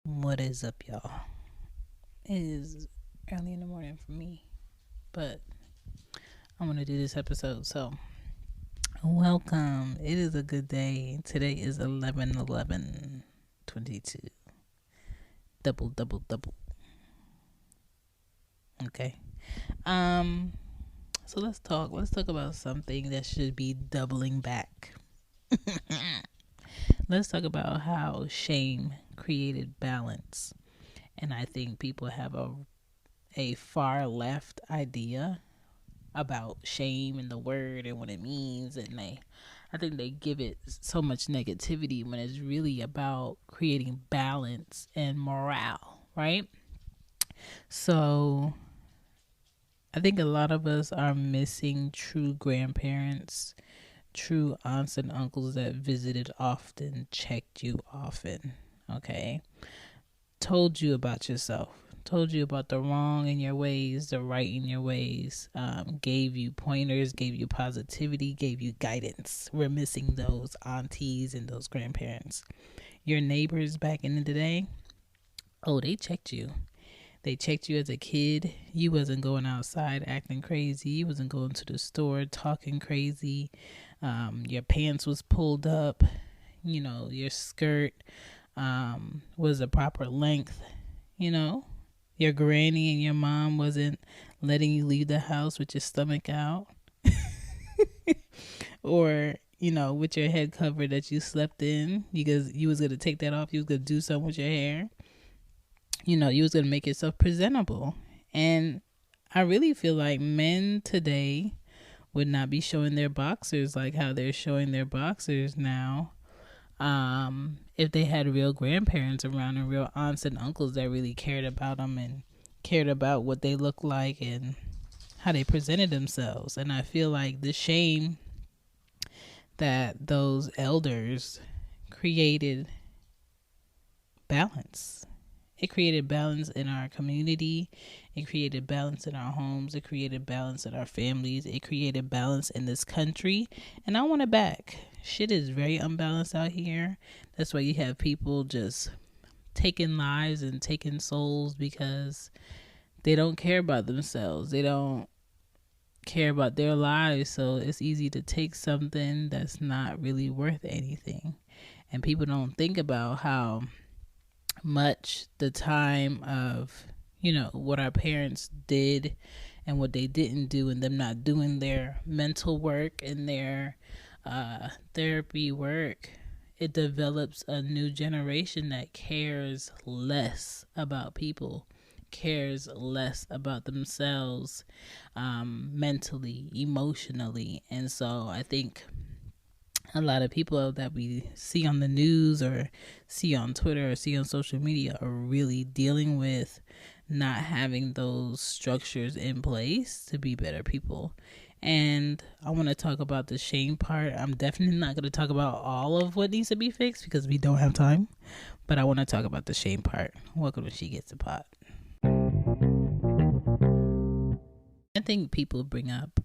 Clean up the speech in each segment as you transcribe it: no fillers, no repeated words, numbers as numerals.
What is up, y'all? It is early in the morning for me, but I'm gonna do this episode. So, welcome. It is a good day. Today is 11/11/22. Double, double, double. Okay. Um. So let's talk. Let's talk about something that should be doubling back. Let's talk about how shame created balance. And I think people have a far left idea about shame and the word and what it means, and I think they give it so much negativity when it's really about creating balance and morale, right? So I think a lot of us are missing true grandparents, true aunts and uncles that visited often, checked you often, okay? Told you about yourself, told you about the wrong in your ways, the right in your ways, gave you pointers, gave you positivity, gave you guidance. We're missing those aunties and those grandparents. Your neighbors back in the day, oh, they checked you. They checked you as a kid. You wasn't going outside acting crazy. You wasn't going to the store talking crazy. Your pants was pulled up. You know, your skirt was a proper length. You know, your granny and your mom wasn't letting you leave the house with your stomach out. Or, you know, with your head covered that you slept in because you was going to take that off. You was going to do something with your hair. You know, you was going to make yourself presentable. And I really feel like men today would not be showing their boxers like how they're showing their boxers now. If they had real grandparents around and real aunts and uncles that really cared about them and cared about what they looked like and how they presented themselves. And I feel like the shame that those elders created balance. It created balance in our community. It created balance in our homes. It created balance in our families. It created balance in this country. And I want it back. Shit is very unbalanced out here. That's why you have people just taking lives and taking souls because they don't care about themselves. They don't care about their lives. So it's easy to take something that's not really worth anything. And people don't think about how much the time of, you know, what our parents did and what they didn't do, and them not doing their mental work and their therapy work, it develops a new generation that cares less about people, cares less about themselves, mentally, emotionally. And so I think a lot of people that we see on the news or see on Twitter or see on social media are really dealing with not having those structures in place to be better people. And I want to talk about the shame part. I'm definitely not going to talk about all of what needs to be fixed because we don't have time. But I want to talk about the shame part. Welcome to She Gets a Pot. I think people bring up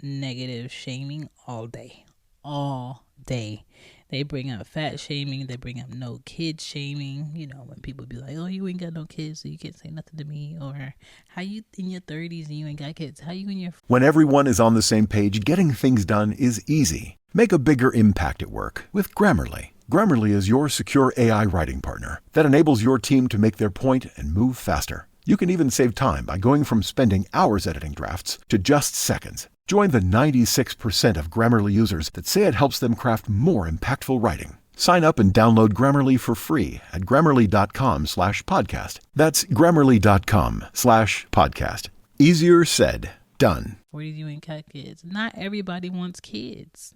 negative shaming all day. All day. They bring up fat shaming. They bring up no kid shaming. You know, when people be like, oh, you ain't got no kids, so you can't say nothing to me. Or how you in your 30s and you ain't got kids? How you in your... When everyone is on the same page, getting things done is easy. Make a bigger impact at work with Grammarly. Grammarly is your secure AI writing partner that enables your team to make their point and move faster. You can even save time by going from spending hours editing drafts to just seconds. Join the 96% of Grammarly users that say it helps them craft more impactful writing. Sign up and download Grammarly for free at Grammarly.com/podcast. That's Grammarly.com/podcast. Easier said, done. 40s, you ain't got kids. Not everybody wants kids.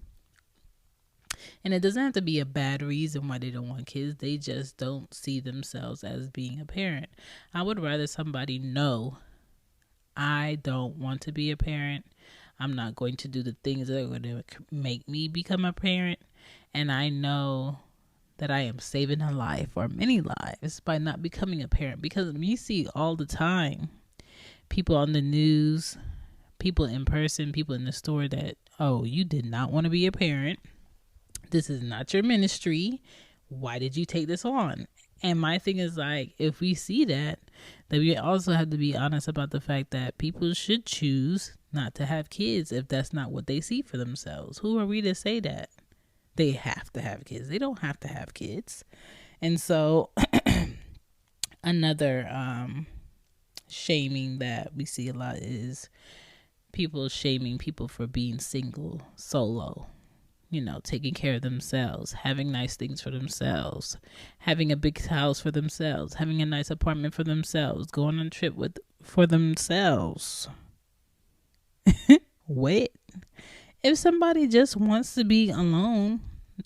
And it doesn't have to be a bad reason why they don't want kids. They just don't see themselves as being a parent. I would rather somebody know, I don't want to be a parent. I'm not going to do the things that are going to make me become a parent. And I know that I am saving a life or many lives by not becoming a parent. Because we see all the time people on the news, people in person, people in the store that, oh, you did not want to be a parent. This is not your ministry. Why did you take this on? And my thing is like, if we see that, then we also have to be honest about the fact that people should choose not to have kids if that's not what they see for themselves. Who are we to say that they have to have kids? They don't have to have kids. And so another shaming that we see a lot is people shaming people for being single, solo, taking care of themselves, having nice things for themselves, having a big house for themselves, having a nice apartment for themselves, going on a trip for themselves. Wait, if somebody just wants to be alone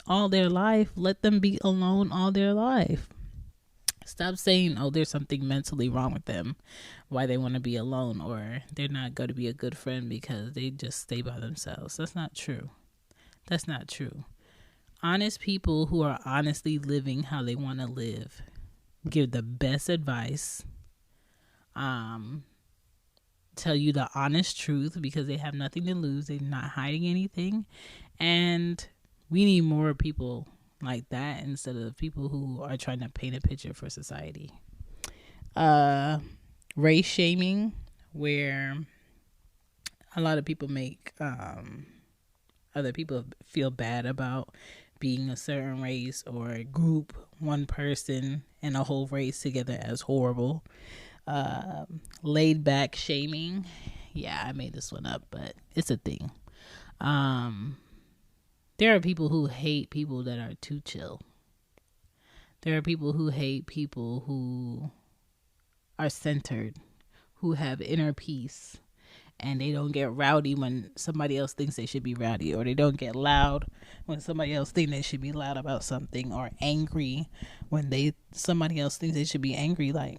all their life, let them be alone all their life. Stop saying, oh, there's something mentally wrong with them, why they want to be alone, or they're not going to be a good friend because they just stay by themselves. That's not true. That's not true. Honest people who are honestly living how they want to live give the best advice, tell you the honest truth because they have nothing to lose. They're not hiding anything. And we need more people like that instead of people who are trying to paint a picture for society. Race shaming, where a lot of people make other people feel bad about being a certain race or group, one person and a whole race together as horrible. Laid back shaming. Yeah, I made this one up, but it's a thing. There are people who hate people that are too chill. There are people who hate people who are centered, who have inner peace, and they don't get rowdy when somebody else thinks they should be rowdy, or they don't get loud when somebody else thinks they should be loud about something, or angry when somebody else thinks they should be angry. Like,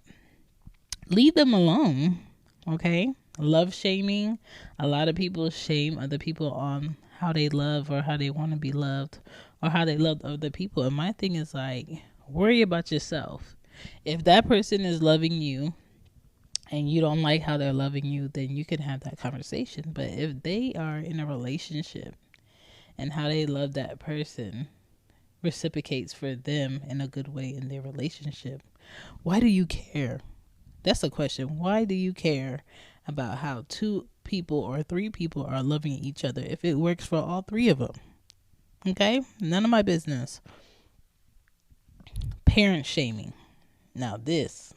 leave them alone, okay? Love shaming. A lot of people shame other people on how they love or how they want to be loved or how they love other people. And my thing is like, worry about yourself. If that person is loving you and you don't like how they're loving you, then you can have that conversation. But if they are in a relationship and how they love that person reciprocates for them in a good way in their relationship, why do you care? That's a question. Why do you care about how 2 people or 3 people are loving each other if it works for all 3 of them? Okay? None of my business. Parent shaming. Now this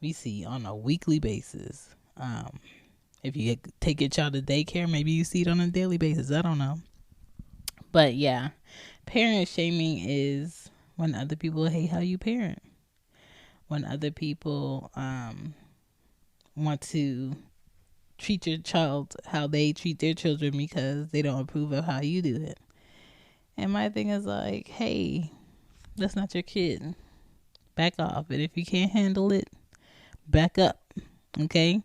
we see on a weekly basis. If you take your child to daycare, maybe you see it on a daily basis. I don't know. But yeah, parent shaming is when other people hate how you parent. When other people want to treat your child how they treat their children because they don't approve of how you do it. And my thing is like, hey, that's not your kid. Back off. And if you can't handle it, back up. Okay?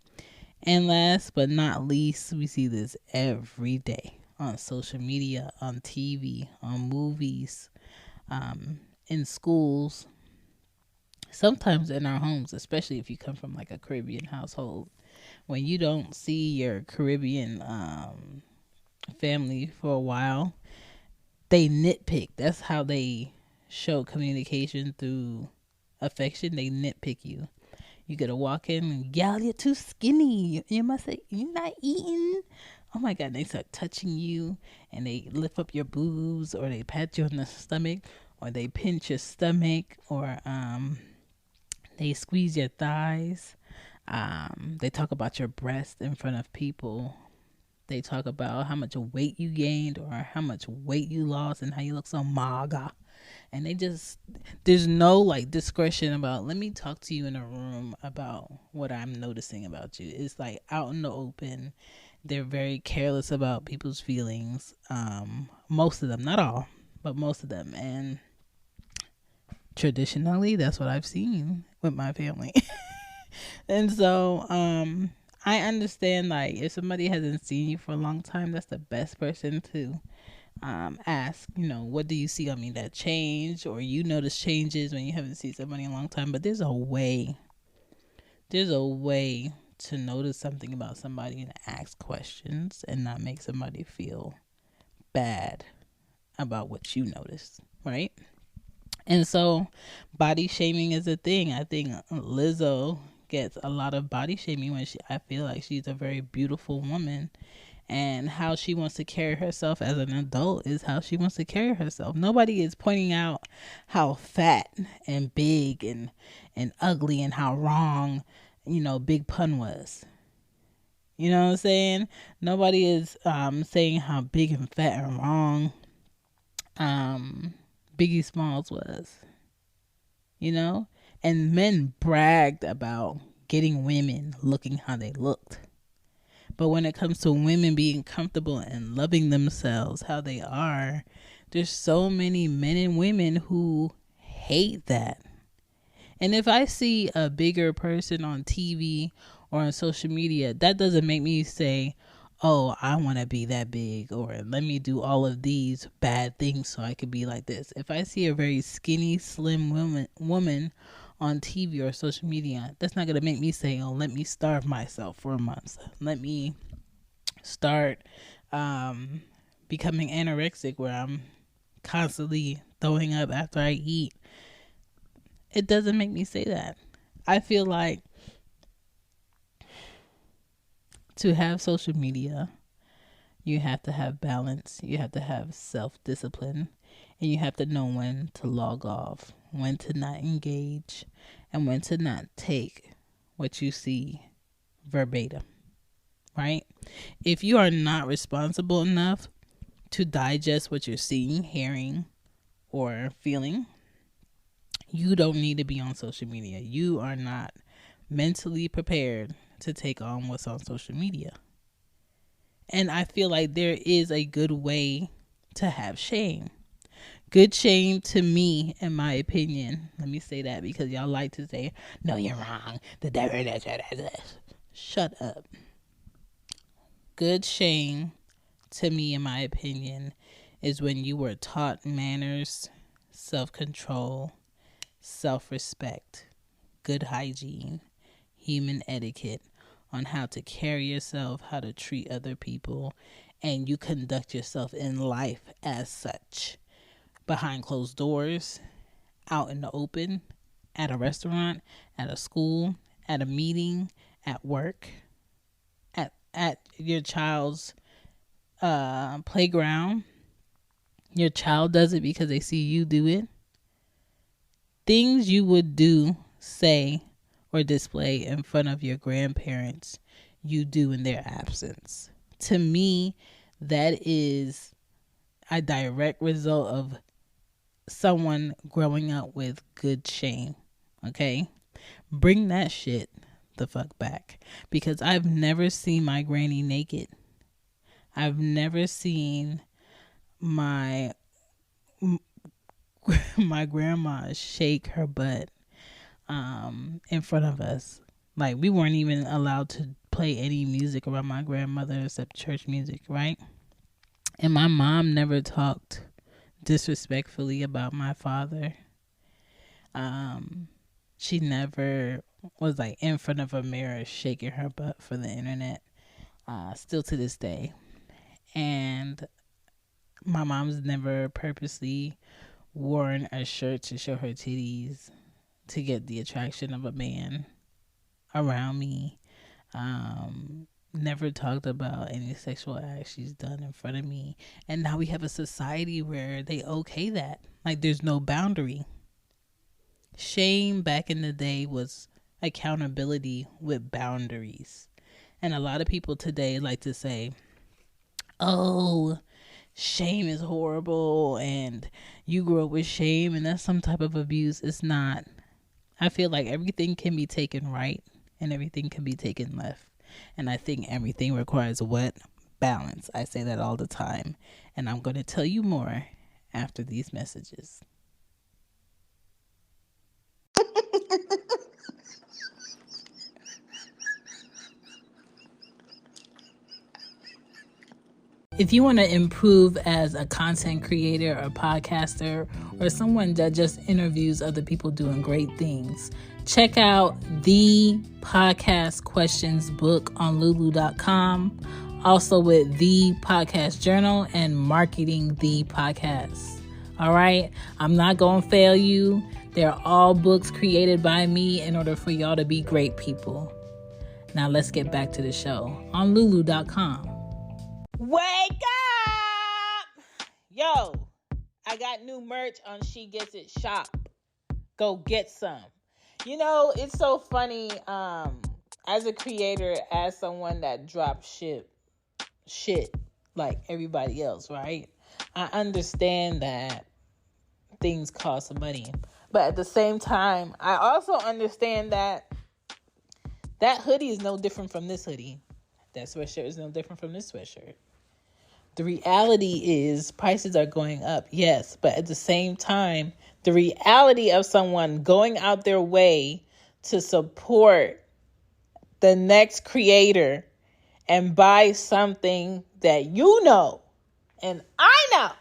And last but not least, we see this every day on social media, on TV, on movies, in schools, sometimes in our homes, especially if you come from like a Caribbean household. When you don't see your Caribbean family for a while, they nitpick. That's how they show communication, through affection. They nitpick you. You gotta walk in and, gal, you're too skinny. You must say, you're not eating. Oh my God, they start touching you and they lift up your boobs, or they pat you on the stomach, or they pinch your stomach, or they squeeze your thighs. They talk about your breast in front of people. They talk about how much weight you gained or how much weight you lost and how you look so maga. And there's no like discretion about, let me talk to you in a room about what I'm noticing about you. It's like out in the open. They're very careless about people's feelings. Most of them, not all, but most of them. And traditionally, that's what I've seen with my family. And so, I understand, like, if somebody hasn't seen you for a long time, that's the best person to ask, what do you see on me that changed, or you notice changes when you haven't seen somebody in a long time. But there's a way to notice something about somebody and ask questions and not make somebody feel bad about what you noticed, right? And so body shaming is a thing. I think Lizzo gets a lot of body shaming when I feel like she's a very beautiful woman, and how she wants to carry herself as an adult is how she wants to carry herself. Nobody is pointing out how fat and big and ugly and how wrong, Big Pun was. You know what I'm saying? Nobody is saying how big and fat and wrong Biggie Smalls was. And men bragged about getting women looking how they looked. But when it comes to women being comfortable and loving themselves how they are, there's so many men and women who hate that. And if I see a bigger person on TV or on social media, that doesn't make me say, oh, I want to be that big, or let me do all of these bad things so I could be like this. If I see a very skinny, slim woman on TV or social media, that's not going to make me say, oh, let me starve myself for a month. Let me start becoming anorexic where I'm constantly throwing up after I eat. It doesn't make me say that. I feel like to have social media, you have to have balance, you have to have self-discipline, and you have to know when to log off, when to not engage, and when to not take what you see verbatim, right? If you are not responsible enough to digest what you're seeing, hearing, or feeling, you don't need to be on social media. You are not mentally prepared to take on what's on social media. And I feel like there is a good way to have shame. Good shame to me, in my opinion. Let me say that because y'all like to say, no, you're wrong. Shut up. Good shame to me, in my opinion, is when you were taught manners, self-control, self-respect, good hygiene, human etiquette on how to carry yourself, how to treat other people, and you conduct yourself in life as such. Behind closed doors, out in the open, at a restaurant, at a school, at a meeting, at work, at your child's playground. Your child does it because they see you do it. Things you would do, say, or display in front of your grandparents, you do in their absence. To me, that is a direct result of someone growing up with good shame. Okay? Bring that shit the fuck back. Because I've never seen my granny naked. I've never seen my grandma shake her butt in front of us. Like, we weren't even allowed to play any music around my grandmother except church music, right? And my mom never talked disrespectfully about my father. She never was like in front of a mirror shaking her butt for the internet, still to this day. And my mom's never purposely worn a shirt to show her titties to get the attraction of a man around me. Never talked about any sexual acts she's done in front of me. And now we have a society where they okay that. Like, there's no boundary. Shame back in the day was accountability with boundaries. And a lot of people today like to say, oh, shame is horrible and you grew up with shame and that's some type of abuse. It's not. I feel like everything can be taken right and everything can be taken left. And I think everything requires what? Balance. I say that all the time. And I'm going to tell you more after these messages. If you want to improve as a content creator or podcaster or someone that just interviews other people doing great things, Check out the podcast questions book on lulu.com. Also with the podcast journal and marketing the podcast. All right. I'm not going to fail you. They're all books created by me in order for y'all to be great people. Now let's get back to the show on lulu.com. Wake up! Yo, I got new merch on She Gets It shop. Go get some. You know, it's so funny, as a creator, as someone that drops shit like everybody else, right? I understand that things cost money. But at the same time, I also understand that hoodie is no different from this hoodie. That sweatshirt is no different from this sweatshirt. The reality is prices are going up, yes. But at the same time, the reality of someone going out their way to support the next creator and buy something that you know and I know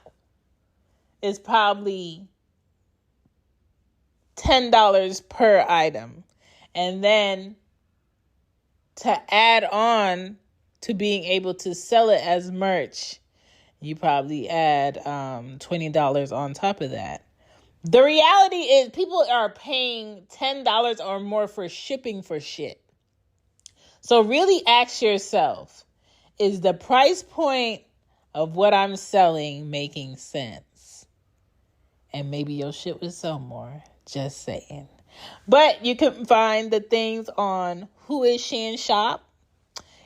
is probably $10 per item. And then to add on to being able to sell it as merch, you probably add $20 on top of that. The reality is people are paying $10 or more for shipping for shit. So really ask yourself, is the price point of what I'm selling making sense? And maybe your shit would sell more. Just saying. But you can find the things on Who Is Shan Shop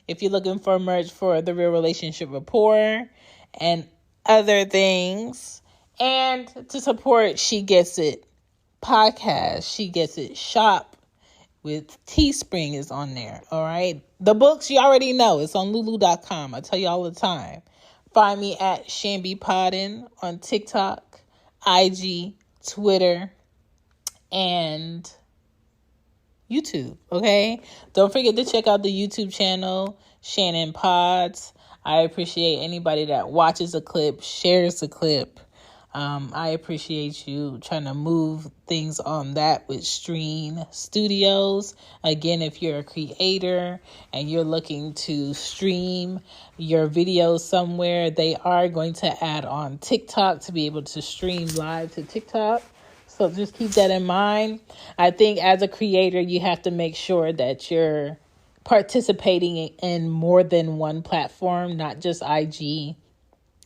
if you're looking for merch for the Real Relationship Rapport and other things. And to support She Gets It podcast, She Gets It shop with Teespring is on there. All right. The books you already know. It's on lulu.com. I tell you all the time. Find me at Shambi Podden on TikTok, IG, Twitter, and YouTube. Okay. Don't forget to check out the YouTube channel, Shannon Pods. I appreciate anybody that watches a clip, shares a clip. I appreciate you trying to move things on that with Stream Studios. Again, if you're a creator and you're looking to stream your videos somewhere, they are going to add on TikTok to be able to stream live to TikTok. So just keep that in mind. I think as a creator, you have to make sure that you're participating in more than one platform, not just IG.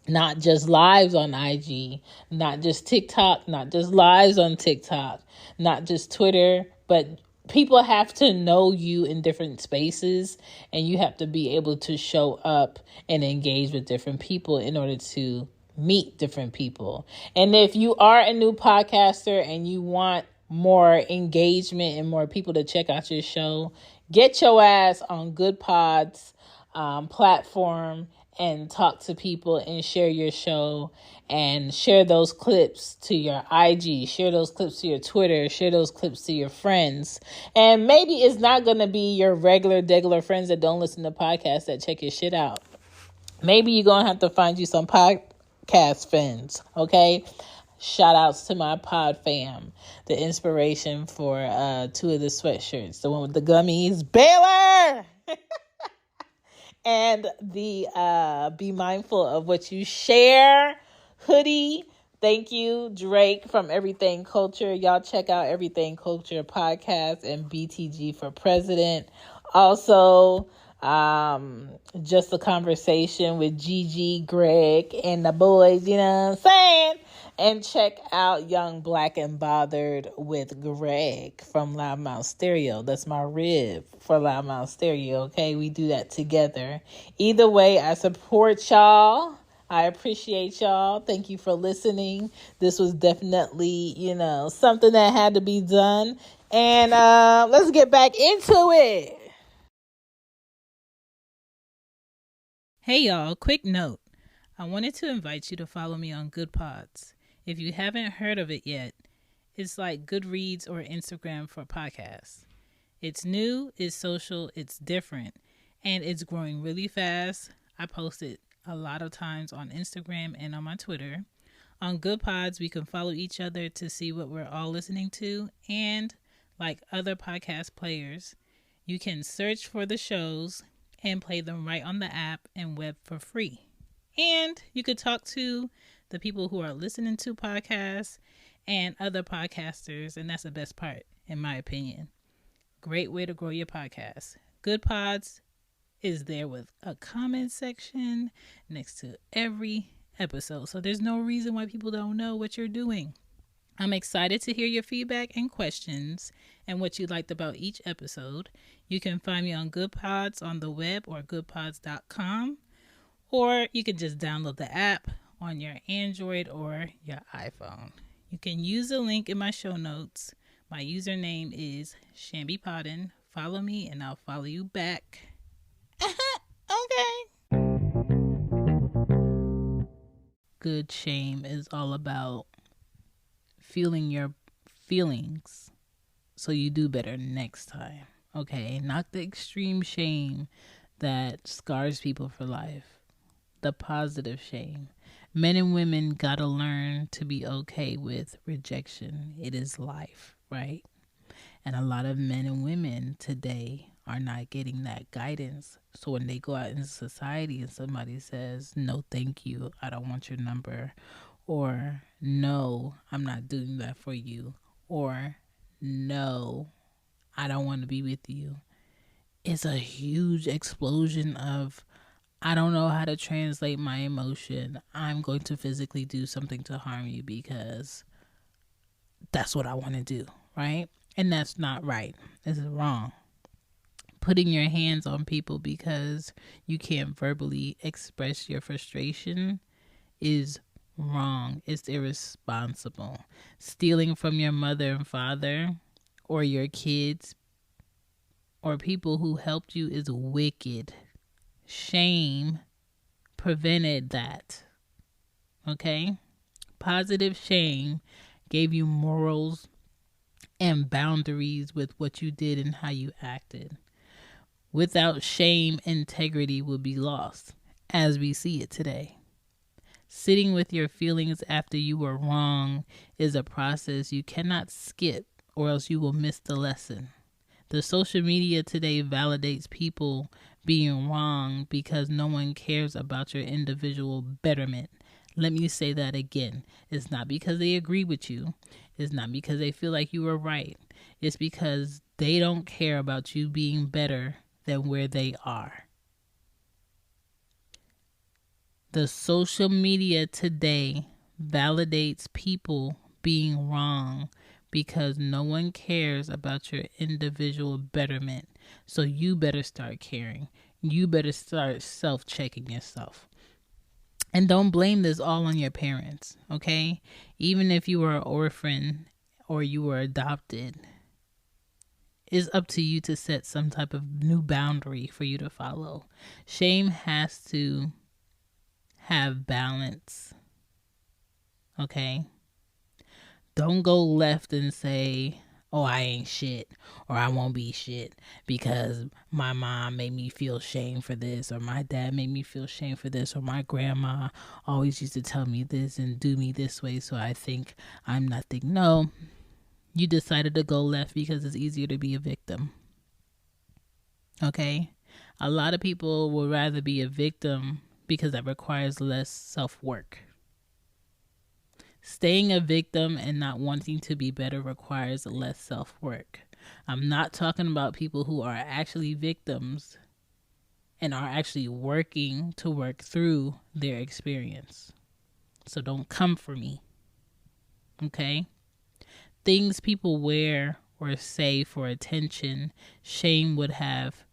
Not just lives on IG, not just TikTok, not just lives on TikTok, not just Twitter, but people have to know you in different spaces and you have to be able to show up and engage with different people in order to meet different people. And if you are a new podcaster and you want more engagement and more people to check out your show, get your ass on Good Pods platform and talk to people and share your show and share those clips to your IG, share those clips to your Twitter, share those clips to your friends. And maybe it's not going to be your regular friends that don't listen to podcasts that check your shit out. Maybe you're going to have to find you some podcast friends, okay? Shout outs to my pod fam, the inspiration for two of the sweatshirts, the one with the gummies, Baylor! And the Be Mindful of What You Share hoodie. Thank you, Drake from Everything Culture. Y'all check out Everything Culture podcast and BTG for President. Also, just a conversation with Gigi, Greg, and the boys, you know what I'm saying? And check out Young, Black, and Bothered with Greg from Loudmouth Stereo. That's my rib for Loudmouth Stereo, okay? We do that together. Either way, I support y'all. I appreciate y'all. Thank you for listening. This was definitely, something that had to be done. And let's get back into it. Hey, y'all. Quick note. I wanted to invite you to follow me on Good Pods. If you haven't heard of it yet, it's like Goodreads or Instagram for podcasts. It's new, it's social, it's different, and it's growing really fast. I post it a lot of times on Instagram and on my Twitter. On Good Pods, we can follow each other to see what we're all listening to and like other podcast players. You can search for the shows and play them right on the app and web for free. And you could talk to the people who are listening to podcasts and other podcasters, and that's the best part, in my opinion. Great way to grow your podcast. Good Pods is there with a comment section next to every episode, so there's no reason why people don't know what you're doing. I'm excited to hear your feedback and questions and what you liked about each episode. You can find me on Good Pods on the web or goodpods.com, or you can just download the app on your Android or your iPhone. You can use the link in my show notes. My username is Shambi Podden. Follow me and I'll follow you back. Okay. Good shame is all about feeling your feelings so you do better next time. Okay, not the extreme shame that scars people for life. The positive shame. Men and women gotta learn to be okay with rejection. It is life, right? And a lot of men and women today are not getting that guidance. So when they go out in society and somebody says, no, thank you, I don't want your number, or no, I'm not doing that for you, or no, I don't want to be with you, it's a huge explosion of, I don't know how to translate my emotion. I'm going to physically do something to harm you because that's what I want to do, right? And that's not right. This is wrong. Putting your hands on people because you can't verbally express your frustration is wrong. It's irresponsible. Stealing from your mother and father or your kids or people who helped you is wicked. Shame prevented that. Okay? Positive shame gave you morals and boundaries with what you did and how you acted. Without shame, integrity will be lost, as we see it today. Sitting with your feelings after you were wrong is a process you cannot skip, or else you will miss the lesson. The social media today validates people being wrong because no one cares about your individual betterment. Let me say that again. It's not because they agree with you. It's not because they feel like you were right. It's because they don't care about you being better than where they are. The social media today validates people being wrong because no one cares about your individual betterment. So you better start caring. You better start self-checking yourself. And don't blame this all on your parents, okay? Even if you were an orphan or you were adopted, it's up to you to set some type of new boundary for you to follow. Shame has to have balance, okay? Don't go left and say, oh, I ain't shit, or I won't be shit because my mom made me feel shame for this, or my dad made me feel shame for this, or my grandma always used to tell me this and do me this way, so I think I'm nothing. No, you decided to go left because it's easier to be a victim. Okay? A lot of people would rather be a victim because that requires less self-work. Staying a victim and not wanting to be better requires less self-work. I'm not talking about people who are actually victims and are actually working to work through their experience. So don't come for me. Okay? Things people wear or say for attention, shame would have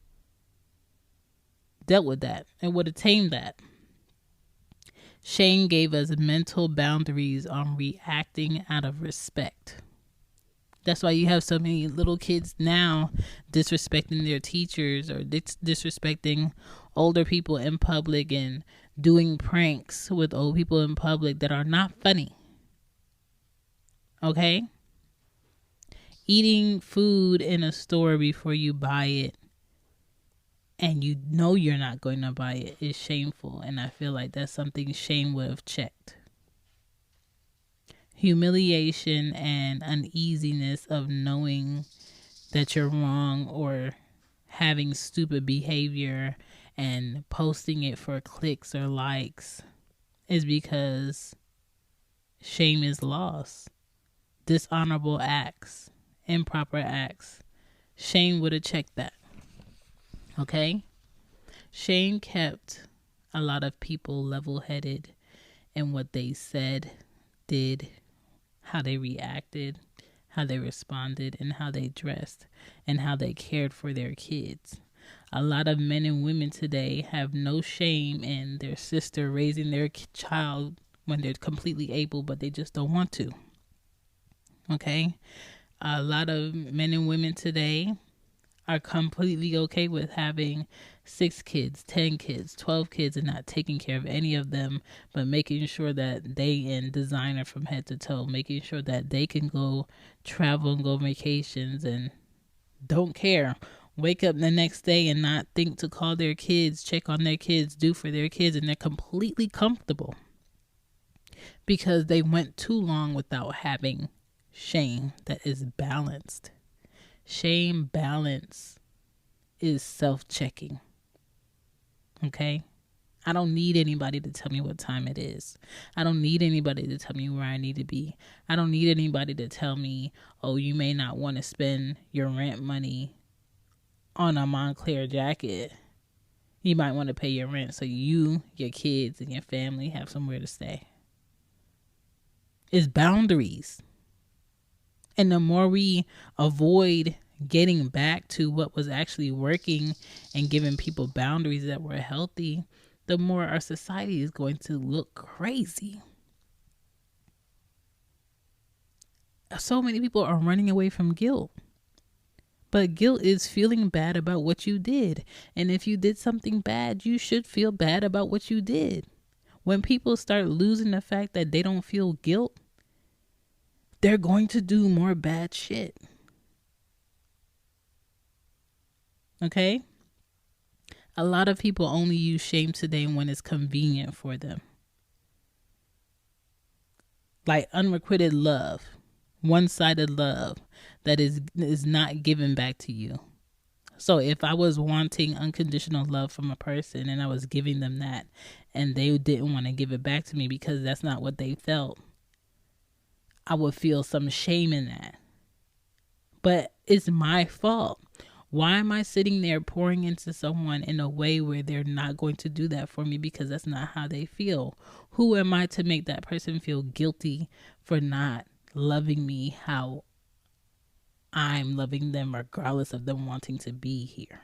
dealt with that and would have tamed that. Shame gave us mental boundaries on reacting out of respect. That's why you have so many little kids now disrespecting their teachers or disrespecting older people in public and doing pranks with old people in public that are not funny. Okay? Eating food in a store before you buy it and you know you're not going to buy it is shameful. And I feel like that's something shame would have checked. Humiliation and uneasiness of knowing that you're wrong or having stupid behavior and posting it for clicks or likes is because shame is lost. Dishonorable acts, improper acts. Shame would have checked that. Okay? Shame kept a lot of people level-headed in what they said, did, how they reacted, how they responded, and how they dressed, and how they cared for their kids. A lot of men and women today have no shame in their sister raising their child when they're completely able, but they just don't want to. Okay? A lot of men and women today are completely okay with having 6 kids, 10 kids, 12 kids, and not taking care of any of them, but making sure that they in designer from head to toe, making sure that they can go travel and go vacations and don't care. Wake up the next day and not think to call their kids, check on their kids, do for their kids, and they're completely comfortable because they went too long without having shame that is balanced. Shame balance is self-checking. Okay? I don't need anybody to tell me what time it is. I don't need anybody to tell me where I need to be. I don't need anybody to tell me, oh, you may not want to spend your rent money on a Moncler jacket. You might want to pay your rent so you, your kids, and your family have somewhere to stay. It's boundaries. And the more we avoid getting back to what was actually working and giving people boundaries that were healthy, the more our society is going to look crazy. So many people are running away from guilt. But guilt is feeling bad about what you did. And if you did something bad, you should feel bad about what you did. When people start losing the fact that they don't feel guilt, they're going to do more bad shit. Okay? A lot of people only use shame today when it's convenient for them. Like unrequited love, one-sided love that is not given back to you. So if I was wanting unconditional love from a person and I was giving them that and they didn't want to give it back to me because that's not what they felt, I would feel some shame in that. But it's my fault. Why am I sitting there pouring into someone in a way where they're not going to do that for me because that's not how they feel? Who am I to make that person feel guilty for not loving me how I'm loving them regardless of them wanting to be here?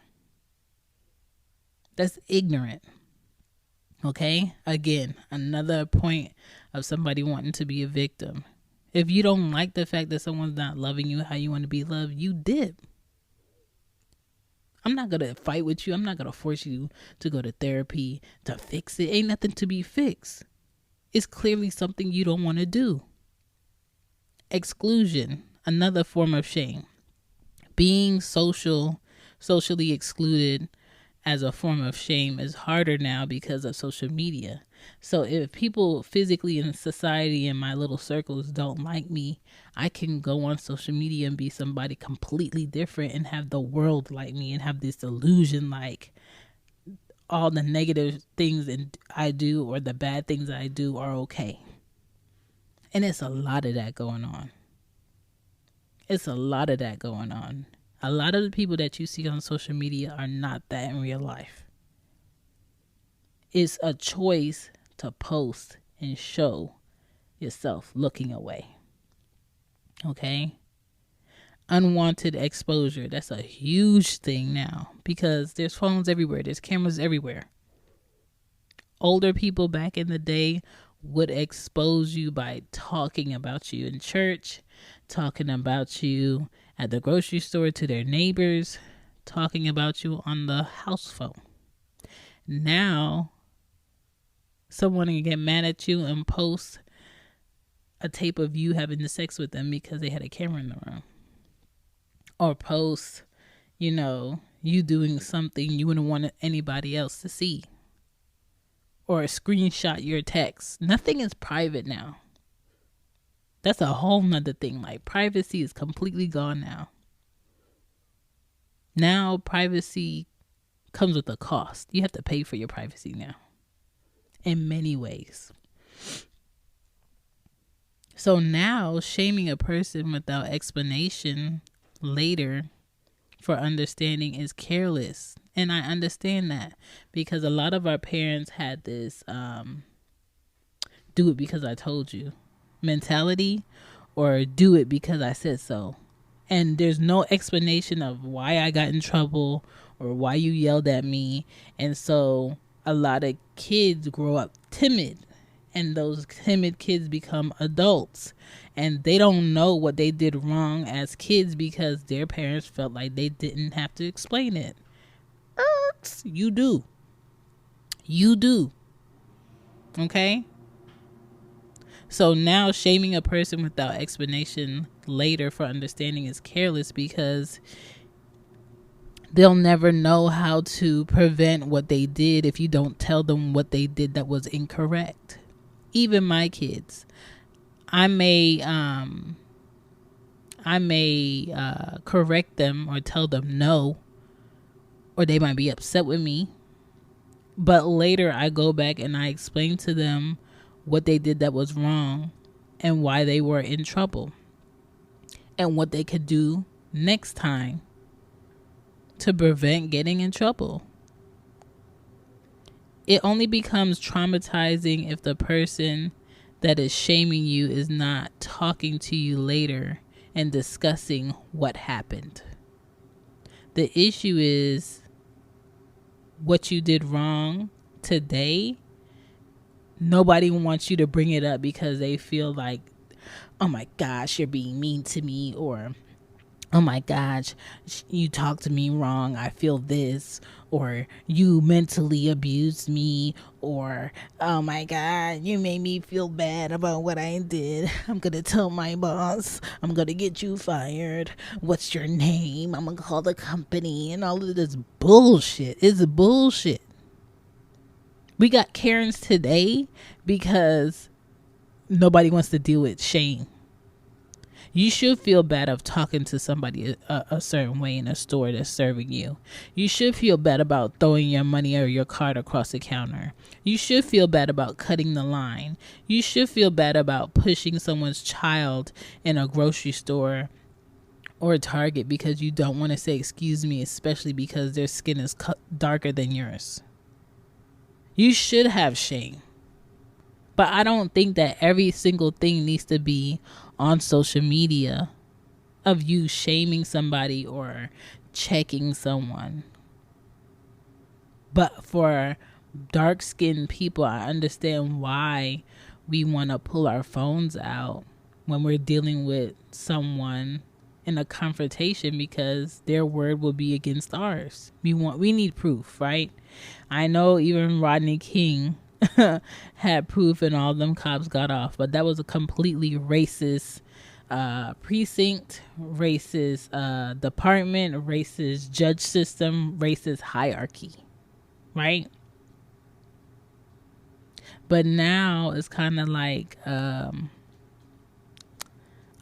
That's ignorant. Okay? Again, another point of somebody wanting to be a victim. If you don't like the fact that someone's not loving you how you want to be loved, you dip. I'm not going to fight with you. I'm not going to force you to go to therapy to fix it. Ain't nothing to be fixed. It's clearly something you don't want to do. Exclusion, another form of shame. Being socially excluded as a form of shame is harder now because of social media. So if people physically in society in my little circles don't like me, I can go on social media and be somebody completely different and have the world like me and have this illusion like all the negative things I do or the bad things I do are okay. And it's a lot of that going on. It's a lot of that going on. A lot of the people that you see on social media are not that in real life. It's a choice to post and show yourself looking away. Okay? Unwanted exposure. That's a huge thing now because there's phones everywhere. There's cameras everywhere. Older people back in the day would expose you by talking about you in church, talking about you at the grocery store to their neighbors, talking about you on the house phone. Now, someone can get mad at you and post a tape of you having the sex with them because they had a camera in the room. Or post, you doing something you wouldn't want anybody else to see. Or screenshot your text. Nothing is private now. That's a whole nother thing. Like, privacy is completely gone now. Now privacy comes with a cost. You have to pay for your privacy now in many ways. So now shaming a person without explanation later for understanding is careless. And I understand that because a lot of our parents had this do it because I told you mentality, or do it because I said so. And there's no explanation of why I got in trouble or why you yelled at me. And so a lot of kids grow up timid, and those timid kids become adults, and they don't know what they did wrong as kids because their parents felt like they didn't have to explain it. You do. Okay? So now shaming a person without explanation later for understanding is careless because they'll never know how to prevent what they did if you don't tell them what they did that was incorrect. Even my kids, I may correct them or tell them no, or they might be upset with me, but later I go back and I explain to them what they did that was wrong and why they were in trouble and what they could do next time to prevent getting in trouble. It only becomes traumatizing if the person that is shaming you is not talking to you later and discussing what happened. The issue is what you did wrong today. Nobody wants you to bring it up because they feel like, oh my gosh, you're being mean to me, or oh my gosh, you talked to me wrong, I feel this, or you mentally abused me, or oh my god, you made me feel bad about what I did. I'm gonna tell my boss, I'm gonna get you fired. What's your name? I'm gonna call the company, and all of this bullshit. It's bullshit. We got Karens today because nobody wants to deal with shame. You should feel bad of talking to somebody a certain way in a store that's serving you. You should feel bad about throwing your money or your card across the counter. You should feel bad about cutting the line. You should feel bad about pushing someone's child in a grocery store or a Target because you don't want to say excuse me, especially because their skin is darker than yours. You should have shame. But I don't think that every single thing needs to be on social media of you shaming somebody or checking someone. But for dark-skinned people, I understand why we want to pull our phones out when we're dealing with someone in a confrontation because their word will be against ours. We need proof, right? I know even Rodney King had proof and all them cops got off, but that was a completely racist precinct, racist department, racist judge system, racist hierarchy, right? But now it's kind of like a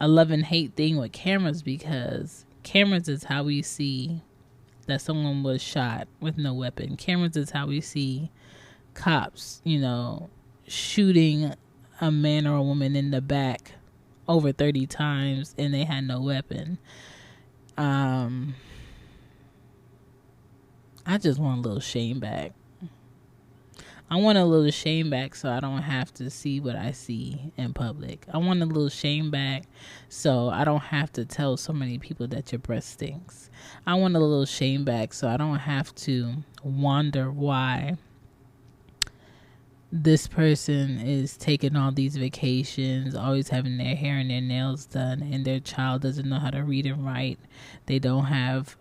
love and hate thing with cameras, because cameras is how we see that someone was shot with no weapon. Cameras is how we see cops, shooting a man or a woman in the back over 30 times and they had no weapon. I just want a little shame back. I want a little shame back so I don't have to see what I see in public. I want a little shame back so I don't have to tell so many people that your breath stinks. I want a little shame back so I don't have to wonder why this person is taking all these vacations, always having their hair and their nails done, and their child doesn't know how to read and write. They don't have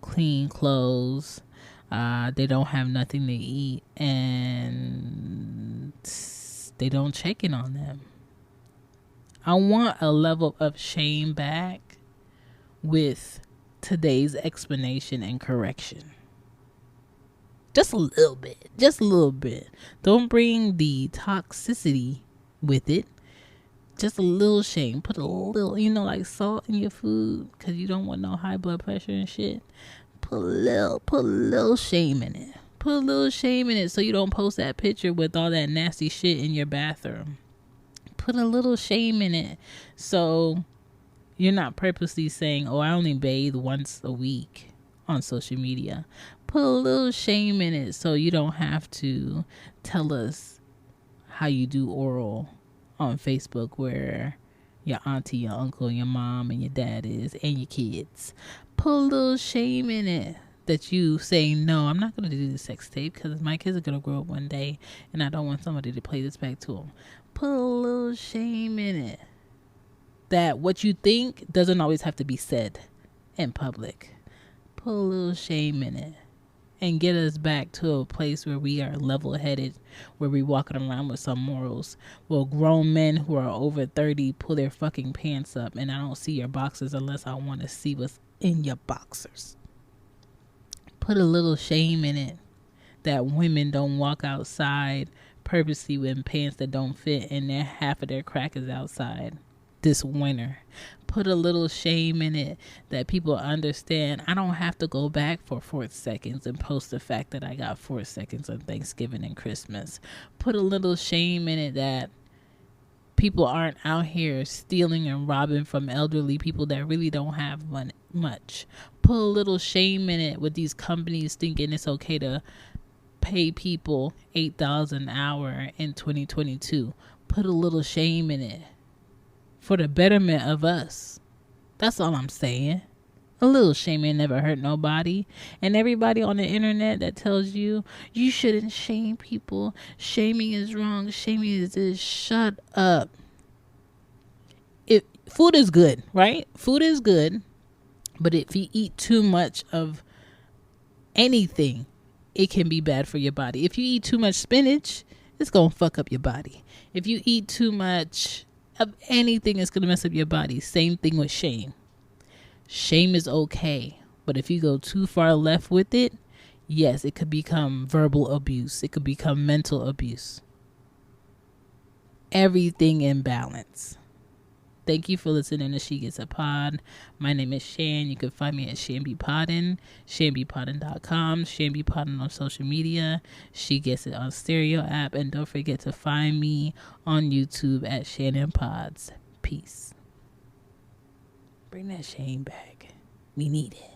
clean clothes. They don't have nothing to eat, and they don't check in on them. I want a level of shame back with today's explanation and correction. Just a little bit. Just a little bit. Don't bring the toxicity with it. Just a little shame. Put a little, like salt in your food because you don't want no high blood pressure and shit. put a little shame in it. Put a little shame in it so you don't post that picture with all that nasty shit in your bathroom. Put a little shame in it so you're not purposely saying, oh, I only bathe once a week on social media. Put a little shame in it so you don't have to tell us how you do oral on Facebook where your auntie, your uncle, your mom, and your dad is, and your kids. Put a little shame in it that you say, no, I'm not going to do the sex tape because my kids are going to grow up one day and I don't want somebody to play this back to them. Put a little shame in it that what you think doesn't always have to be said in public. Put a little shame in it and get us back to a place where we are level-headed, where we walking around with some morals. Well, grown men who are over 30 pull their fucking pants up and I don't see your boxers unless I want to see what's in your boxers. Put a little shame in it that women don't walk outside purposely with pants that don't fit and half of their crack is outside this winter. Put a little shame in it that people understand I don't have to go back for 4 seconds and post the fact that I got 4 seconds on Thanksgiving and Christmas. Put a little shame in it that people aren't out here stealing and robbing from elderly people that really don't have much. Put a little shame in it with these companies thinking it's okay to pay people $8 an hour in 2022. Put a little shame in it for the betterment of us. That's all I'm saying. A little shame ain't never hurt nobody. And everybody on the internet that tells you you shouldn't shame people, shaming is wrong, shaming is this, shut up. Food is good, right? Food is good, but if you eat too much of anything, it can be bad for your body. If you eat too much spinach, it's gonna fuck up your body. If you eat too much of anything, it's gonna mess up your body. Same thing with shame. Shame is okay, but if you go too far left with it, yes, it could become verbal abuse. It could become mental abuse. Everything in balance. Thank you for listening to She Gets a Pod. My name is Shan. You can find me at ShanBePoddin, ShanBePoddin.com, ShanBePoddin on social media. She Gets It on Stereo app. And don't forget to find me on YouTube at Shannon Pods. Peace. Bring that shame back. We need it.